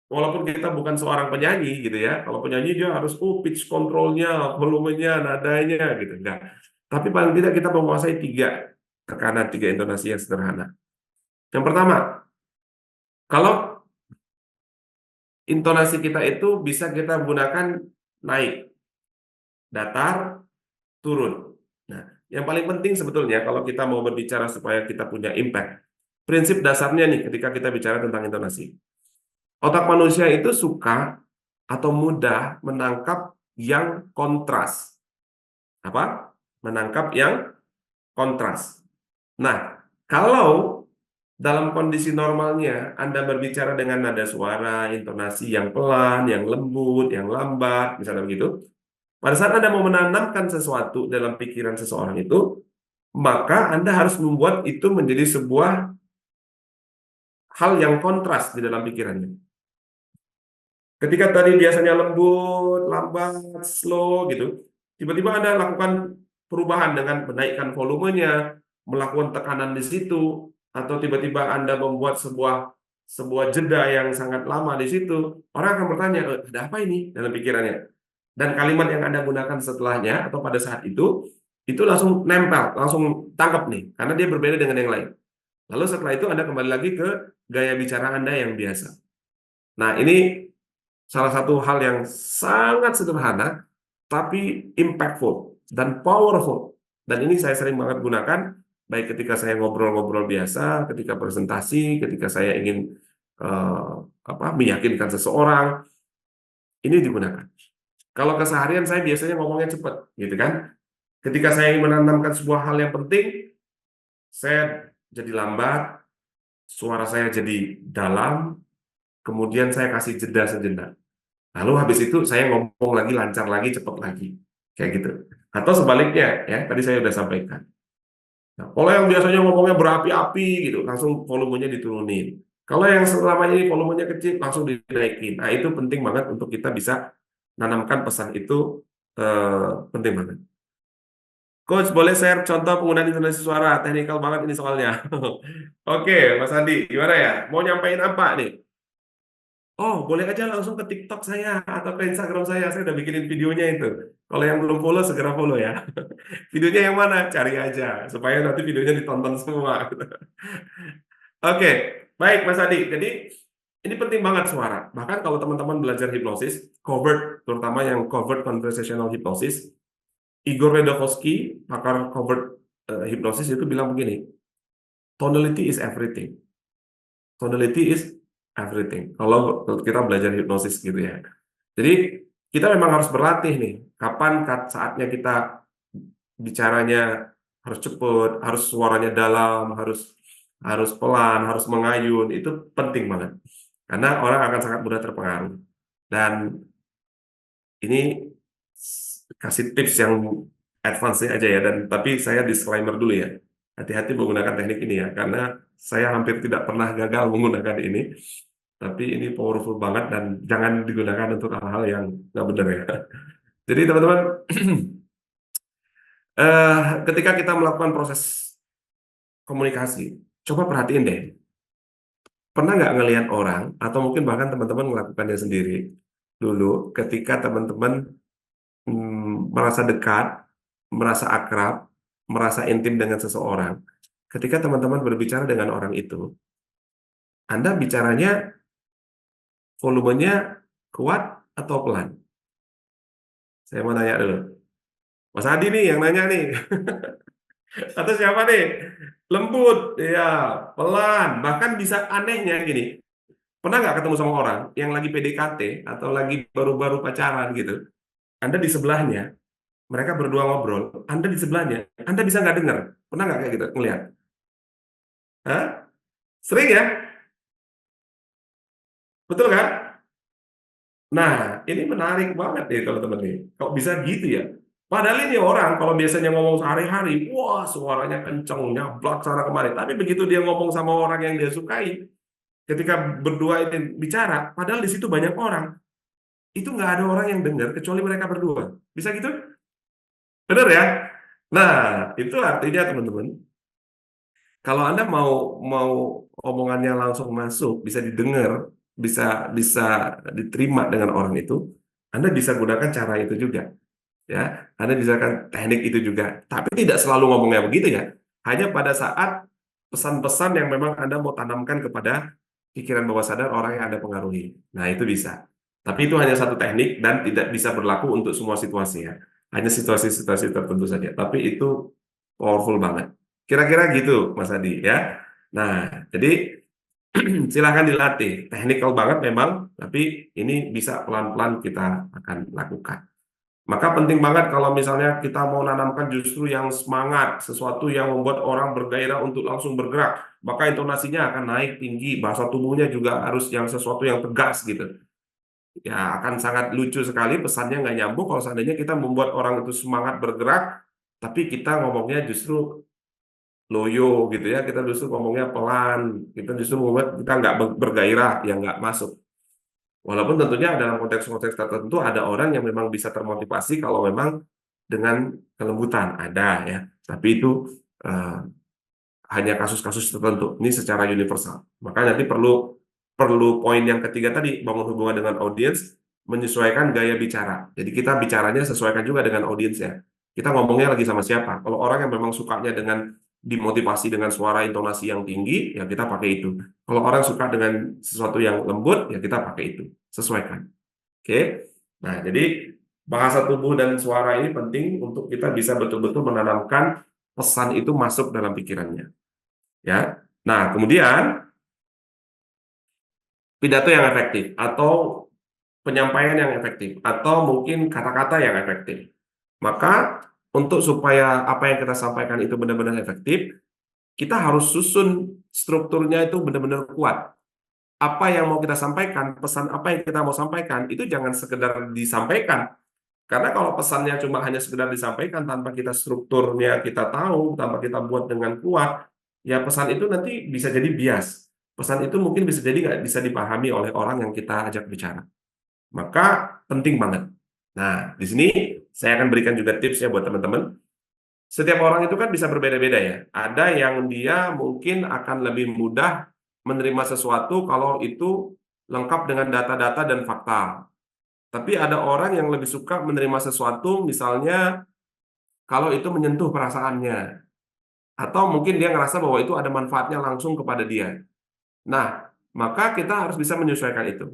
walaupun kita bukan seorang penyanyi gitu ya, kalau penyanyi dia harus pitch controlnya, volumenya, nadanya gitu, enggak. Tapi paling tidak kita menguasai 3 tekanan, 3 intonasi yang sederhana. Yang pertama, kalau intonasi kita itu bisa kita gunakan naik, datar, turun. Nah, yang paling penting sebetulnya kalau kita mau berbicara supaya kita punya impact, prinsip dasarnya nih ketika kita bicara tentang intonasi. Otak manusia itu suka atau mudah menangkap yang kontras. Apa? Menangkap yang kontras. Nah, kalau dalam kondisi normalnya Anda berbicara dengan nada suara, intonasi yang pelan, yang lembut, yang lambat, misalnya begitu. Pada saat Anda mau menanamkan sesuatu dalam pikiran seseorang itu, maka Anda harus membuat itu menjadi sebuah hal yang kontras di dalam pikirannya. Ketika tadi biasanya lembut, lambat, slow gitu, tiba-tiba Anda lakukan perubahan dengan menaikkan volumenya, melakukan tekanan di situ, atau tiba-tiba Anda membuat sebuah jeda yang sangat lama di situ, orang akan bertanya, ada apa ini dalam pikirannya? Dan kalimat yang Anda gunakan setelahnya atau pada saat itu langsung nempel, langsung tangkap nih, karena dia berbeda dengan yang lain. Lalu setelah itu Anda kembali lagi ke gaya bicara Anda yang biasa. Nah, ini salah satu hal yang sangat sederhana, tapi impactful dan powerful. Dan ini saya sering banget gunakan, baik ketika saya ngobrol-ngobrol biasa, ketika presentasi, ketika saya ingin meyakinkan seseorang, ini digunakan. Kalau keseharian saya biasanya ngomongnya cepat, gitu kan? Ketika saya ingin menanamkan sebuah hal yang penting, saya jadi lambat, suara saya jadi dalam, kemudian saya kasih jeda sejenak. Lalu habis itu saya ngomong lagi lancar lagi, cepat lagi. Kayak gitu. Atau sebaliknya, ya tadi saya udah sampaikan. Nah, kalau yang biasanya ngomongnya berapi-api gitu, langsung volumenya diturunin. Kalau yang selamanya ini volumenya kecil, langsung dinaikin. Nah, itu penting banget untuk kita bisa nanamkan pesan itu, penting banget. Coach, boleh share contoh penggunaan intonasi suara? Teknikal banget ini soalnya. Oke, Mas Andi, gimana ya? Mau nyampein apa nih? Oh, boleh aja langsung ke TikTok saya atau ke Instagram saya. Saya udah bikinin videonya itu. Kalau yang belum follow, segera follow ya. Videonya yang mana? Cari aja. Supaya nanti videonya ditonton semua. Oke, baik Mas Adi. Jadi, ini penting banget suara. Bahkan kalau teman-teman belajar hipnosis, covert, terutama yang covert conversational hypnosis, Igor Vedovsky, pakar covert hipnosis itu bilang begini, tonality is everything. Tonality is everything. Kalau kita belajar hipnosis gitu ya. Jadi kita memang harus berlatih nih. Kapan saatnya kita bicaranya harus cepat, harus suaranya dalam, harus pelan, harus mengayun. Itu penting banget. Karena orang akan sangat mudah terpengaruh. Dan ini kasih tips yang advance aja ya. Dan tapi saya disclaimer dulu ya. Hati-hati menggunakan teknik ini ya. Karena saya hampir tidak pernah gagal menggunakan ini. Tapi ini powerful banget dan jangan digunakan untuk hal-hal yang nggak benar ya. Jadi teman-teman, ketika kita melakukan proses komunikasi, coba perhatiin deh. Pernah nggak ngelihat orang, atau mungkin bahkan teman-teman melakukannya sendiri dulu, ketika teman-teman merasa dekat, merasa akrab, merasa intim dengan seseorang, ketika teman-teman berbicara dengan orang itu, Anda bicaranya volumenya kuat atau pelan? Saya mau nanya dulu. Mas Adi nih yang nanya nih. Atau siapa nih? Lembut, ya, pelan. Bahkan bisa anehnya gini. Pernah nggak ketemu sama orang yang lagi PDKT atau lagi baru-baru pacaran gitu? Anda di sebelahnya, mereka berdua ngobrol. Anda di sebelahnya, Anda bisa nggak dengar? Pernah nggak kayak gitu ngelihat? Hah? Sering ya? Betul kan? Nah, ini menarik banget nih teman-teman nih. Kok bisa gitu ya? Padahal ini orang kalau biasanya ngomong sehari-hari, wah suaranya kenceng, nyablak sana kemari. Tapi begitu dia ngomong sama orang yang dia sukai, ketika berdua ini bicara, padahal di situ banyak orang, itu nggak ada orang yang dengar kecuali mereka berdua. Bisa gitu? Benar ya? Nah, itu artinya teman-teman, kalau Anda mau omongannya langsung masuk, bisa didengar, bisa diterima dengan orang itu, Anda bisa gunakan cara itu juga. Ya, Anda bisa kan teknik itu juga. Tapi tidak selalu ngomongnya begitu ya. Hanya pada saat pesan-pesan yang memang Anda mau tanamkan kepada pikiran bawah sadar orang yang Anda pengaruhi. Nah, itu bisa. Tapi itu hanya satu teknik dan tidak bisa berlaku untuk semua situasi ya. Hanya situasi-situasi tertentu saja. Tapi itu powerful banget. Kira-kira gitu, Mas Adi ya. Nah, jadi silahkan dilatih. Technical banget memang, tapi ini bisa pelan-pelan kita akan lakukan. Maka penting banget kalau misalnya kita mau nanamkan justru yang semangat, sesuatu yang membuat orang bergairah untuk langsung bergerak, maka intonasinya akan naik tinggi, bahasa tubuhnya juga harus yang sesuatu yang tegas gitu. Ya akan sangat lucu sekali, pesannya nggak nyambung kalau seandainya kita membuat orang itu semangat bergerak, tapi kita ngomongnya justru loyo gitu ya, kita justru ngomongnya pelan, kita justru membuat kita nggak bergairah, yang nggak masuk. Walaupun tentunya dalam konteks-konteks tertentu ada orang yang memang bisa termotivasi kalau memang dengan kelembutan, ada ya. Tapi itu eh, hanya kasus-kasus tertentu. Ini secara universal. Maka nanti perlu perlu poin yang ketiga tadi, bangun hubungan dengan audiens, menyesuaikan gaya bicara. Jadi kita bicaranya sesuaikan juga dengan audiensnya. Kita ngomongnya lagi sama siapa. Kalau orang yang memang sukanya dengan dimotivasi dengan suara intonasi yang tinggi, ya kita pakai itu. Kalau orang suka dengan sesuatu yang lembut, ya kita pakai itu. Sesuaikan. Oke. Nah, jadi bahasa tubuh dan suara ini penting untuk kita bisa betul-betul menanamkan pesan itu masuk dalam pikirannya. Ya. Nah, kemudian pidato yang efektif atau penyampaian yang efektif atau mungkin kata-kata yang efektif. Maka untuk supaya apa yang kita sampaikan itu benar-benar efektif, kita harus susun strukturnya itu benar-benar kuat. Apa yang mau kita sampaikan, pesan apa yang kita mau sampaikan, itu jangan sekedar disampaikan. Karena kalau pesannya cuma hanya sekedar disampaikan tanpa kita strukturnya kita tahu, tanpa kita buat dengan kuat, ya pesan itu nanti bisa jadi bias. Pesan itu mungkin bisa jadi nggak bisa dipahami oleh orang yang kita ajak bicara. Maka penting banget. Nah, di sini saya akan berikan juga tips ya buat teman-teman. Setiap orang itu kan bisa berbeda-beda ya. Ada yang dia mungkin akan lebih mudah menerima sesuatu kalau itu lengkap dengan data-data dan fakta. Tapi ada orang yang lebih suka menerima sesuatu misalnya kalau itu menyentuh perasaannya. Atau mungkin dia ngerasa bahwa itu ada manfaatnya langsung kepada dia. Nah, maka kita harus bisa menyesuaikan itu.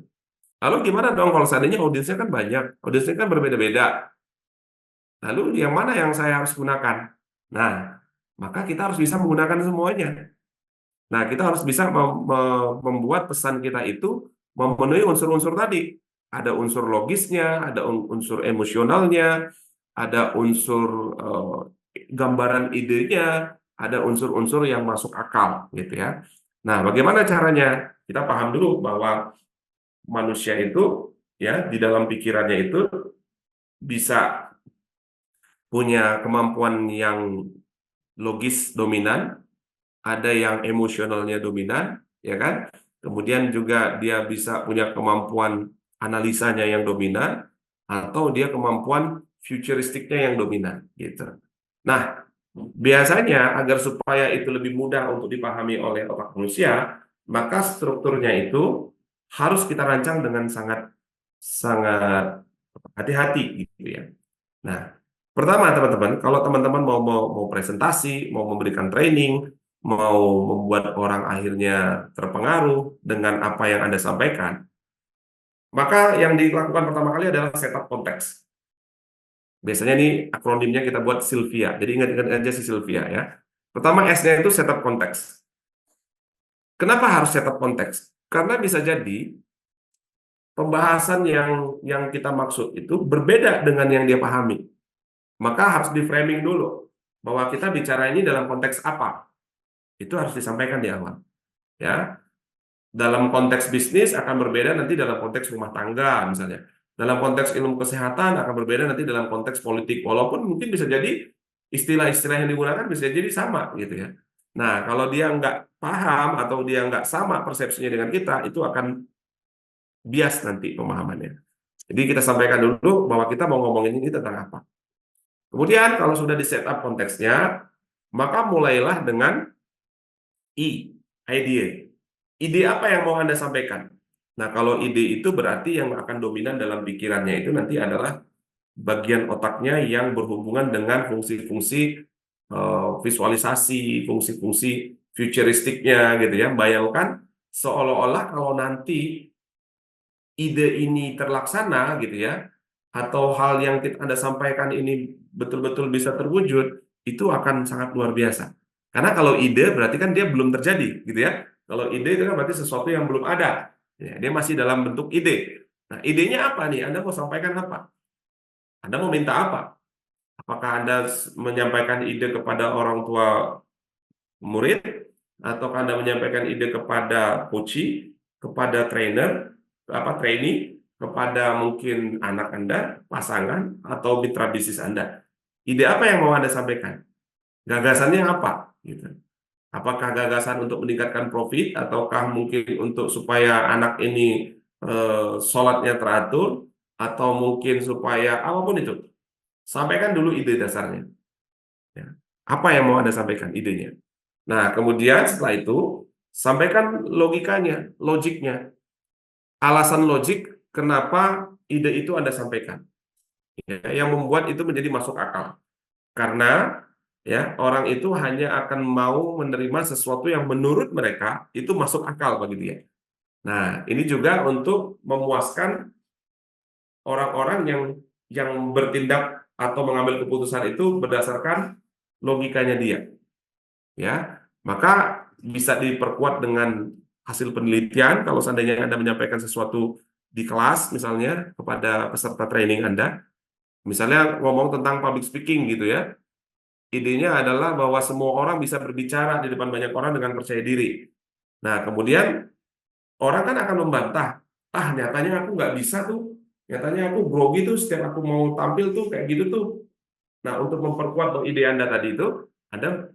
Lalu gimana dong kalau seandainya audiensnya kan banyak, audiensnya kan berbeda-beda. Lalu yang mana yang saya harus gunakan? Nah, maka kita harus bisa menggunakan semuanya. Nah, kita harus bisa membuat pesan kita itu memenuhi unsur-unsur tadi. Ada unsur logisnya, ada unsur emosionalnya, ada unsur gambaran idenya, ada unsur-unsur yang masuk akal, gitu ya. Nah, bagaimana caranya? Kita paham dulu bahwa manusia itu ya di dalam pikirannya itu bisa punya kemampuan yang logis dominan, ada yang emosionalnya dominan, ya kan? Kemudian juga dia bisa punya kemampuan analisanya yang dominan, atau dia kemampuan futuristiknya yang dominan, gitu. Nah, biasanya agar supaya itu lebih mudah untuk dipahami oleh otak manusia, maka strukturnya itu harus kita rancang dengan sangat sangat hati-hati gitu ya. Nah, pertama teman-teman, kalau teman-teman mau presentasi, mau memberikan training, mau membuat orang akhirnya terpengaruh dengan apa yang Anda sampaikan, maka yang dilakukan pertama kali adalah setup konteks. Biasanya nih akronimnya kita buat Sylvia. Jadi ingat-ingat aja si Sylvia ya. Pertama S-nya itu setup konteks. Kenapa harus setup konteks? Karena bisa jadi pembahasan yang kita maksud itu berbeda dengan yang dia pahami. Maka harus di framing dulu bahwa kita bicara ini dalam konteks apa. Itu harus disampaikan di awal. Ya. Dalam konteks bisnis akan berbeda nanti dalam konteks rumah tangga misalnya. Dalam konteks ilmu kesehatan akan berbeda nanti dalam konteks politik. Walaupun mungkin bisa jadi istilah-istilah yang digunakan bisa jadi sama gitu ya. Nah, kalau dia nggak paham atau dia nggak sama persepsinya dengan kita, itu akan bias nanti pemahamannya. Jadi kita sampaikan dulu bahwa kita mau ngomongin ini tentang apa. Kemudian kalau sudah di setup konteksnya, maka mulailah dengan ide. Ide apa yang mau Anda sampaikan? Nah, kalau ide itu berarti yang akan dominan dalam pikirannya itu nanti adalah bagian otaknya yang berhubungan dengan fungsi-fungsi visualisasi, fungsi-fungsi futuristiknya gitu ya. Bayangkan seolah-olah kalau nanti ide ini terlaksana gitu ya, atau hal yang Anda sampaikan ini betul-betul bisa terwujud, itu akan sangat luar biasa. Karena kalau ide berarti kan dia belum terjadi gitu ya. Kalau ide itu kan berarti sesuatu yang belum ada. Ya, dia masih dalam bentuk ide. Nah, idenya apa nih? Anda mau sampaikan apa? Anda mau minta apa? Apakah Anda menyampaikan ide kepada orang tua murid? ataukah Anda menyampaikan ide kepada coachee, kepada trainee, kepada mungkin anak Anda, pasangan, atau mitra bisnis Anda. Ide apa yang mau Anda sampaikan? Gagasannya apa? Gitu. Apakah gagasan untuk meningkatkan profit, ataukah mungkin untuk supaya anak ini sholatnya teratur, atau mungkin supaya apapun itu. Sampaikan dulu ide dasarnya. Ya. Apa yang mau Anda sampaikan idenya? Nah, kemudian setelah itu, sampaikan logikanya, logiknya. Alasan logik kenapa ide itu Anda sampaikan. Ya, yang membuat itu menjadi masuk akal. Karena ya orang itu hanya akan mau menerima sesuatu yang menurut mereka itu masuk akal bagi dia. Nah, ini juga untuk memuaskan orang-orang yang bertindak atau mengambil keputusan itu berdasarkan logikanya dia. Ya, maka bisa diperkuat dengan hasil penelitian. Kalau seandainya Anda menyampaikan sesuatu di kelas misalnya kepada peserta training Anda, misalnya ngomong tentang public speaking gitu ya. Idenya adalah bahwa semua orang bisa berbicara di depan banyak orang dengan percaya diri. Nah, kemudian orang kan akan membantah, nyatanya aku nggak bisa tuh, nyatanya aku grogi tuh setiap aku mau tampil tuh kayak gitu tuh. Nah, untuk memperkuat ide Anda tadi itu, ada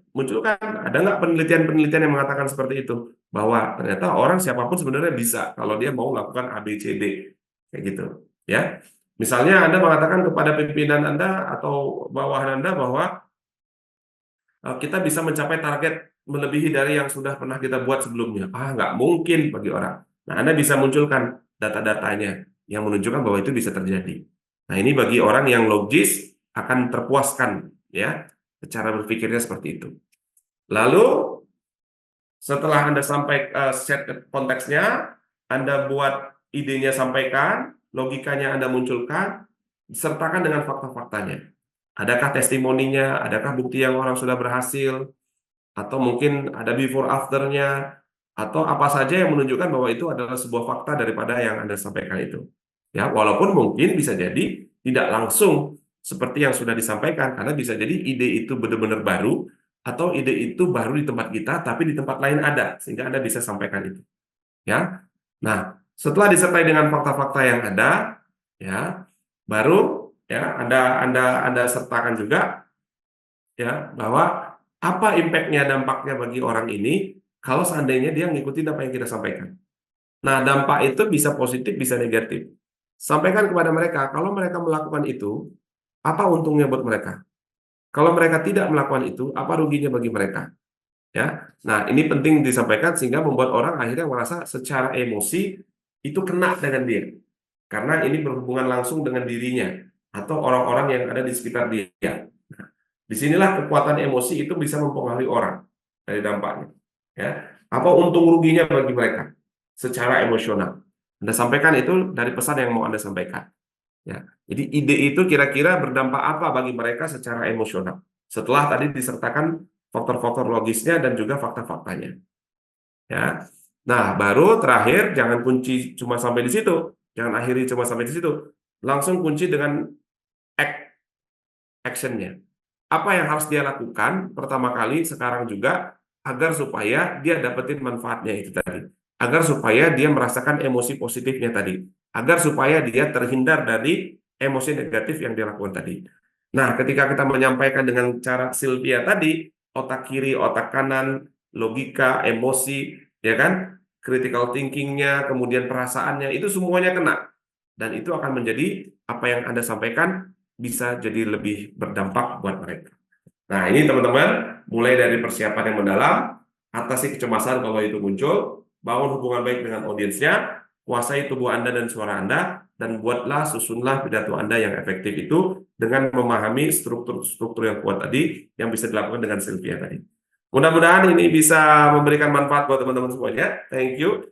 nggak penelitian-penelitian yang mengatakan seperti itu? Bahwa ternyata orang siapapun sebenarnya bisa kalau dia mau melakukan A, B, C, D. Kayak gitu. Ya. Misalnya Anda mengatakan kepada pimpinan Anda atau bawahan Anda bahwa kita bisa mencapai target melebihi dari yang sudah pernah kita buat sebelumnya. Nggak mungkin bagi orang. Nah, Anda bisa munculkan data-datanya yang menunjukkan bahwa itu bisa terjadi. Nah, ini bagi orang yang logis akan terpuaskan, ya, cara berpikirnya seperti itu. Lalu, setelah Anda sampai set konteksnya, Anda buat idenya sampaikan, logikanya Anda munculkan, sertakan dengan fakta-faktanya. Adakah testimoninya, adakah bukti yang orang sudah berhasil, atau mungkin ada before after-nya, atau apa saja yang menunjukkan bahwa itu adalah sebuah fakta daripada yang Anda sampaikan itu. Ya, walaupun mungkin bisa jadi tidak langsung seperti yang sudah disampaikan, karena bisa jadi ide itu benar-benar baru, atau ide itu baru di tempat kita, tapi di tempat lain ada, sehingga Anda bisa sampaikan itu. Ya, nah setelah disertai dengan fakta-fakta yang ada, ya, baru ya Anda sertakan juga ya bahwa apa impact-nya, dampaknya bagi orang ini kalau seandainya dia ngikutin apa yang kita sampaikan. Nah, dampak itu bisa positif, bisa negatif. Sampaikan kepada mereka, kalau mereka melakukan itu, apa untungnya buat mereka? Kalau mereka tidak melakukan itu, apa ruginya bagi mereka? Ya, nah ini penting disampaikan sehingga membuat orang akhirnya merasa secara emosi itu kena dengan dia, karena ini berhubungan langsung dengan dirinya atau orang-orang yang ada di sekitar dia. Nah, disinilah kekuatan emosi itu bisa mempengaruhi orang dari dampaknya. Ya, apa untung ruginya bagi mereka secara emosional? Anda sampaikan itu dari pesan yang mau Anda sampaikan. Ya, jadi ide itu kira-kira berdampak apa bagi mereka secara emosional? Setelah tadi disertakan faktor-faktor logisnya dan juga fakta-faktanya. Ya. Nah, baru terakhir jangan kunci cuma sampai di situ. Jangan akhiri cuma sampai di situ. Langsung kunci dengan action-nya. Apa yang harus dia lakukan pertama kali sekarang juga agar supaya dia dapetin manfaatnya itu tadi. Agar supaya dia merasakan emosi positifnya tadi. Agar supaya dia terhindar dari emosi negatif yang dia lakukan tadi. Nah, ketika kita menyampaikan dengan cara Sylvia tadi, otak kiri, otak kanan, logika, emosi, ya kan, critical thinking-nya, kemudian perasaannya, itu semuanya kena. Dan itu akan menjadi apa yang Anda sampaikan bisa jadi lebih berdampak buat mereka. Nah, ini teman-teman, mulai dari persiapan yang mendalam, atasi kecemasan kalau itu muncul, bangun hubungan baik dengan audiensnya, kuasai tubuh Anda dan suara Anda, dan susunlah pidato Anda yang efektif itu dengan memahami struktur-struktur yang kuat tadi yang bisa dilakukan dengan Sylvia tadi. Mudah-mudahan ini bisa memberikan manfaat buat teman-teman semuanya. Thank you.